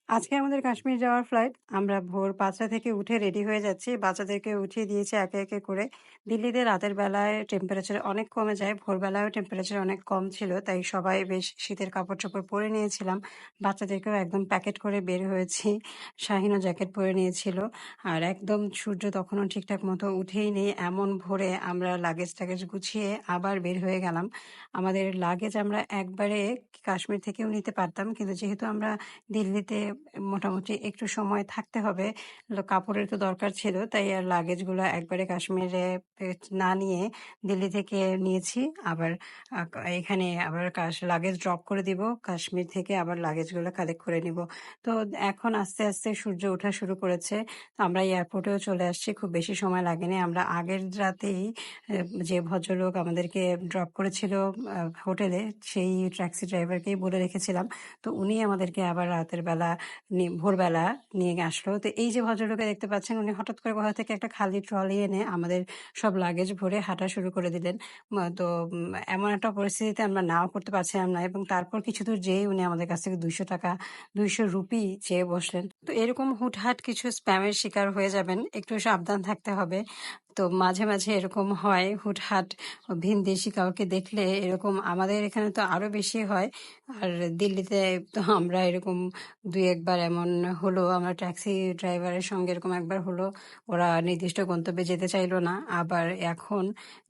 আজকে আমাদের কাশ্মীর যাওয়ার ফ্লাইট। আমরা ভোর ৫টা থেকে উঠে রেডি হয়ে যাচ্ছি। বাচ্চাদেরকে উঠিয়ে দিয়েছি একে, একে করে। দিল্লিতে রাতের বেলায় টেম্পারেচার অনেক কমে যায়। ভোরবেলায়ও টেম্পারেচার অনেক কম ছিল। তাই সবাই বেশ শীতের কাপড়-চোপড় পরে নিয়েছিলাম। বাচ্চাদেরকেও একদম প্যাকেট করে বের হয়েছি। শাহিনও জ্যাকেট পরে নিয়েছিল। আর একদম সূর্য তখনও ঠিকঠাক মতো উঠেই নেই। এমন ভোরে আমরা লাগেজ-টাগেজ গুছিয়ে আবার বের হয়ে গেলাম। আমাদের লাগেজ আমরা একবারে কাশ্মীর থেকেও নিতে পারতাম। কিন্তু যেহেতু আমরা দিল্লিতে মোটামুটি একটু সময় থাকতে হবে। কাপড়ের তো দরকার ছিল। তাই আর লাগেজগুলো একবারে কাশ্মীরে না নিয়ে দিল্লি থেকে নিয়েছি। আবার এখানে আবার লাগেজ ড্রপ করে দিব। কাশ্মীর থেকে আবার লাগেজগুলো কালেক্ট করে নিব। তো এখন আস্তে, আস্তে সূর্য ওঠা শুরু করেছে। আমরা এয়ারপোর্টেও চলে আসছি। খুব বেশি সময় লাগেনি। আমরা আগের রাতেই যে ভদ্রলোক আমাদেরকে ড্রপ করেছিল হোটেলে, সেই ট্যাক্সি ড্রাইভারকেই বলে রেখেছিলাম। তো উনি আমাদেরকে আবার রাতের বেলা ভোরবেলা নিয়ে আসলো। তো এই যে ভদ্রলোককে দেখতে পাচ্ছেন, উনি হঠাৎ করে কোথা থেকে একটা খালি ট্রলি এনে আমাদের সব লাগেজ ভরে হাঁটা শুরু করে দিলেন। তো এমন একটা পরিস্থিতিতে আমরা নাও করতে পারছিলাম না, এবং তারপর কিছু দূর যেয়ে উনি আমাদের কাছ থেকে 200 টাকা, 200 রুপি চেয়ে বসলেন। তো এরকম হুটহাট কিছু স্প্যামের শিকার হয়ে যাবেন, একটু সাবধান থাকতে হবে। তো মাঝে মাঝে এরকম হয়, হুটহাট ভিনদেশি কাউকে দেখলে এরকম। আমাদের এখানে তো আরো বেশি হয়। আর দিল্লিতে তো আমরা এরকম দুই একবার এমন হলো, আমরা ট্যাক্সি ড্রাইভারের সঙ্গে এরকম একবার হলো, ওরা নির্দিষ্ট গন্তব্যে যেতে চাইলো না। আবার এখন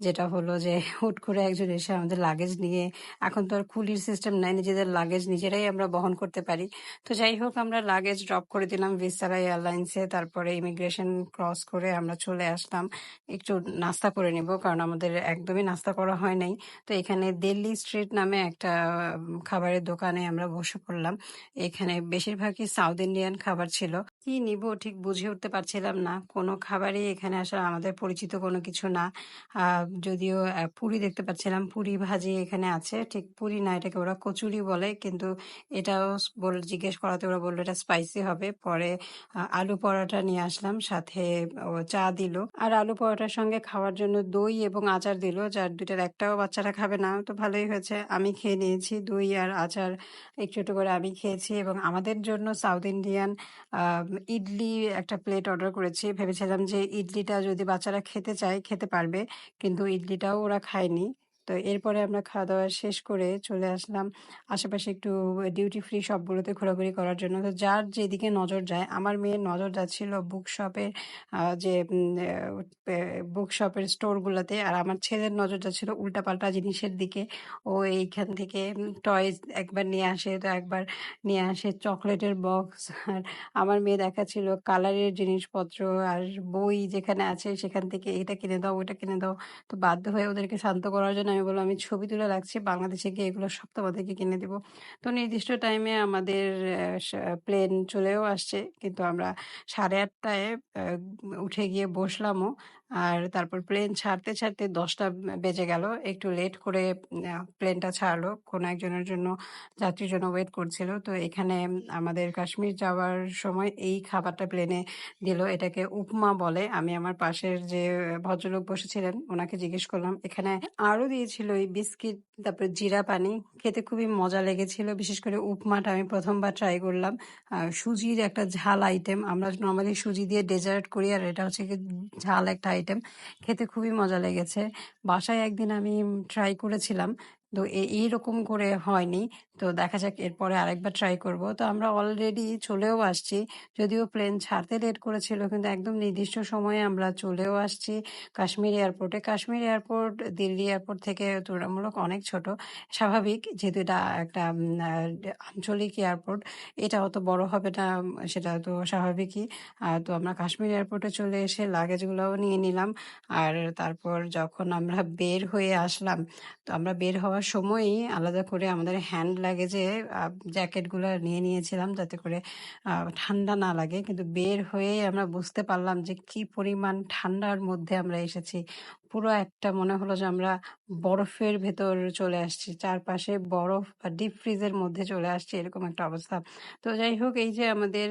যেটা হলো যে হুট করে একজন এসে আমাদের লাগেজ নিয়ে, এখন তো আর কুলির সিস্টেম নাই, নিজেদের লাগেজ নিজেরাই আমরা বহন করতে পারি। তো যাই হোক, আমরা লাগেজ ড্রপ করে দিলাম ভিস্তারা এয়ারলাইন্সে। তারপরে ইমিগ্রেশন ক্রস করে আমরা চলে আসলাম। একটু নাস্তা করে নিব, কারণ আমাদের একদমই নাস্তা করা হয় নাই। তো এখানে দিল্লি স্ট্রিট নামে একটা খাবারের দোকানে আমরা বসে পড়লাম। এখানে বেশিরভাগই সাউথ ইন্ডিয়ান খাবার ছিল। কি নিব ঠিক বুঝে উঠতে পারছিলাম না। কোনো খাবারই এখানে আসলে আমাদের পরিচিত কোনো কিছু না। যদিও পুরি দেখতে পাচ্ছিলাম, পুরি ভাজি এখানে আছে। ঠিক পুরি না, এটাকে ওরা কচুরি বলে। কিন্তু এটাও জিজ্ঞেস করাতে ওরা বললো এটা স্পাইসি হবে। পরে আলু পরোটা নিয়ে আসলাম, সাথে চা দিল। আর আলু পরোটার সঙ্গে খাওয়ার জন্য দই এবং আচার দিল, যার দুইটার একটাও বাচ্চারা খাবে না। তো ভালোই হয়েছে, আমি খেয়ে নিয়েছি। দই আর আচার একটু একটু করে আমি খেয়েছি। এবং আমাদের জন্য সাউথ ইন্ডিয়ান আহ, ইডলি একটা প্লেট অর্ডার করেছি। ভেবেছিলাম যে ইডলিটা যদি বাচ্চারা খেতে চায় খেতে পারবে, কিন্তু ইডলিটাও ওরা খায়নি। তো এরপরে আমরা খাওয়া দাওয়া শেষ করে চলে আসলাম আশেপাশে একটু ডিউটি ফ্রি শপগুলোতে ঘোরাঘুরি করার জন্য। তো যার যেদিকে নজর যায়, আমার মেয়ের নজর যাচ্ছিল বুক শপের, যে বুক শপের স্টোরগুলোতে। আর আমার ছেলের নজর যাচ্ছিল উল্টাপাল্টা জিনিসের দিকে। ও এইখান থেকে টয়েস একবার নিয়ে আসে, তো একবার নিয়ে আসে চকলেটের বক্স। আর আমার মেয়ে দেখাচ্ছিল কালারের জিনিসপত্র আর বই যেখানে আছে সেখান থেকে এটা কিনে দাও, ওটা কিনে দাও। তো বাধ্য হয়ে ওদেরকে শান্ত করার জন্য আমি বললাম, আমি ছবি তুলে রাখছি, বাংলাদেশে গিয়ে এগুলো সব তোমাদেরকে কিনে দিব। তো নির্দিষ্ট টাইমে আমাদের প্লেন চলেও আসছে, কিন্তু আমরা 8:30টায় উঠে গিয়ে বসলামও। আর তারপর প্লেন ছাড়তে ছাড়তে 10টা বেজে গেল। একটু লেট করে প্লেনটা ছাড়লো, কোনো একজনের জন্য, যাত্রীর জন্য ওয়েট করছিল। তো এখানে আমাদের কাশ্মীর যাওয়ার সময় এই খাবারটা প্লেনে দিল, এটাকে উপমা বলে। আমি আমার পাশের যে ভদ্রলোক বসেছিলেন ওনাকে জিজ্ঞেস করলাম। এখানে আরো দিয়েছিল এই বিস্কিট, তারপরে জিরা পানি। খেতে খুবই মজা লেগেছিল। বিশেষ করে উপমাটা আমি প্রথমবার ট্রাই করলাম। সুজির একটা ঝাল আইটেম, আমরা নর্মালি সুজি দিয়ে ডেজার্ট করি, আর এটা হচ্ছে কি ঝাল একটা আইটেম। খেতে খুবই মজা লেগেছে। বাসায় একদিন আমি ট্রাই করেছিলাম, তো এইরকম করে হয়নি। তো দেখা যাক, এরপরে আরেকবার ট্রাই করব। তো আমরা অলরেডি চলেও আসছি। যদিও প্লেন ছাড়তে লেট করেছিল, কিন্তু একদম নির্দিষ্ট সময়ে আমরা চলেও আসছি কাশ্মীর এয়ারপোর্টে। কাশ্মীর এয়ারপোর্ট দিল্লি এয়ারপোর্ট থেকে তুলনামূলক অনেক ছোট। স্বাভাবিক, যেহেতু এটা একটা আঞ্চলিক এয়ারপোর্ট, এটা অত বড় হবে না, সেটা তো স্বাভাবিকই। তো আমরা কাশ্মীর এয়ারপোর্টে চলে এসে লাগেজগুলোও নিয়ে নিলাম। আর তারপর যখন আমরা বের হয়ে আসলাম, তো আমরা বের হওয়ার সময়ই আলাদা করে আমাদের হ্যান্ড লাগেজে জ্যাকেটগুলো নিয়ে নিয়েছিলাম, যাতে করে ঠান্ডা না লাগে। কিন্তু বের হয়েই আমরা বুঝতে পারলাম যে কি পরিমাণ ঠান্ডার মধ্যে আমরা এসেছি। পুরো একটা মনে হলো যে আমরা বরফের ভেতর চলে আসছি। চারপাশে বরফ বা ডিপ ফ্রিজের মধ্যে চলে আসছি এরকম একটা অবস্থা। তো যাই হোক এই যে আমাদের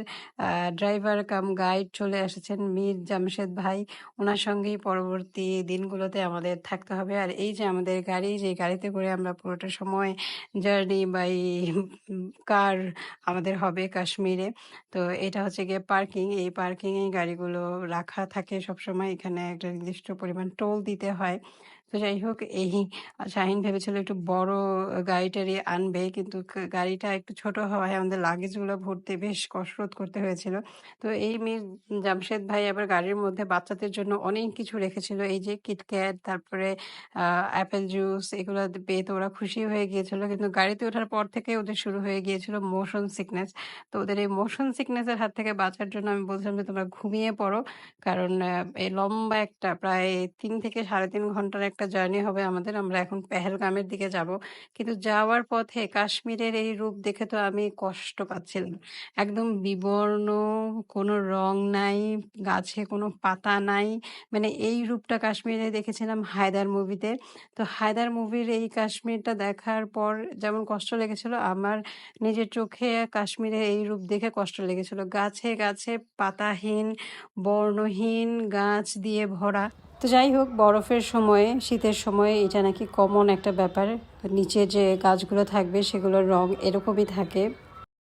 ড্রাইভার কাম গাইড চলে এসেছেন মীর জামশেদ ভাই। উনার সঙ্গেই পরবর্তী দিনগুলোতে আমাদের থাকতে হবে। আর এই যে আমাদের গাড়ি, যে গাড়িতে করে আমরা পুরোটা সময় জার্নি বাই কার আমাদের হবে কাশ্মীরে। তো এটা হচ্ছে গিয়ে পার্কিং। এই পার্কিংয়ে গাড়িগুলো রাখা থাকে সবসময়। এখানে একটা নির্দিষ্ট পরিমাণ টোল দিতে হয়। তো যাই হোক এই শাহীন ভেবেছিল একটু বড় গাড়ি-টাড়ি আনবে। কিন্তু গাড়িটা একটু ছোট হওয়ায় আমাদের লাগেজগুলো ভরতে বেশ কসরত করতে হয়েছিল। তো এই মীর জামশেদ ভাই আবার গাড়ির মধ্যে বাচ্চাদের জন্য অনেক কিছু রেখেছিল। এই যে কিটক্যাট, তারপরে অ্যাপেল জুস, এগুলো পেয়ে তো ওরা খুশি হয়ে গিয়েছিল। কিন্তু গাড়িতে ওঠার পর থেকে ওদের শুরু হয়ে গিয়েছিল মোশন সিকনেস। তো ওদের এই মোশন সিকনেস এর হাত থেকে বাঁচার জন্য আমি বলছিলাম যে, "তোমরা ঘুমিয়ে পড়ো।" কারণ এই লম্বা একটা প্রায় ৩ থেকে ৩.৫ ঘন্টার একটা জার্নি হবে আমাদের। আমরা এখন পেহেলগামের দিকে যাবো। কিন্তু যাওয়ার পথে কাশ্মীরের এই রূপ দেখে তো আমি কষ্ট পাচ্ছিলাম। একদম বিবর্ণ, কোনো রং নাই, গাছে কোনো পাতা নাই। মানে এই রূপটা কাশ্মীরে দেখেছিলাম হায়দার মুভিতে। তো হায়দার মুভির এই কাশ্মীরটা দেখার পর যেমন কষ্ট লেগেছিল, আমার নিজের চোখে কাশ্মীরের এই রূপ দেখে কষ্ট লেগেছিল। গাছে গাছে পাতাহীন, বর্ণহীন, গাছ দিয়ে ভরা। তো যাই হোক বরফের সময়ে, শীতের সময়ে এটা নাকি কমন একটা ব্যাপার। নিচে যে গাছগুলো থাকবে সেগুলোর রং এরকমই থাকে।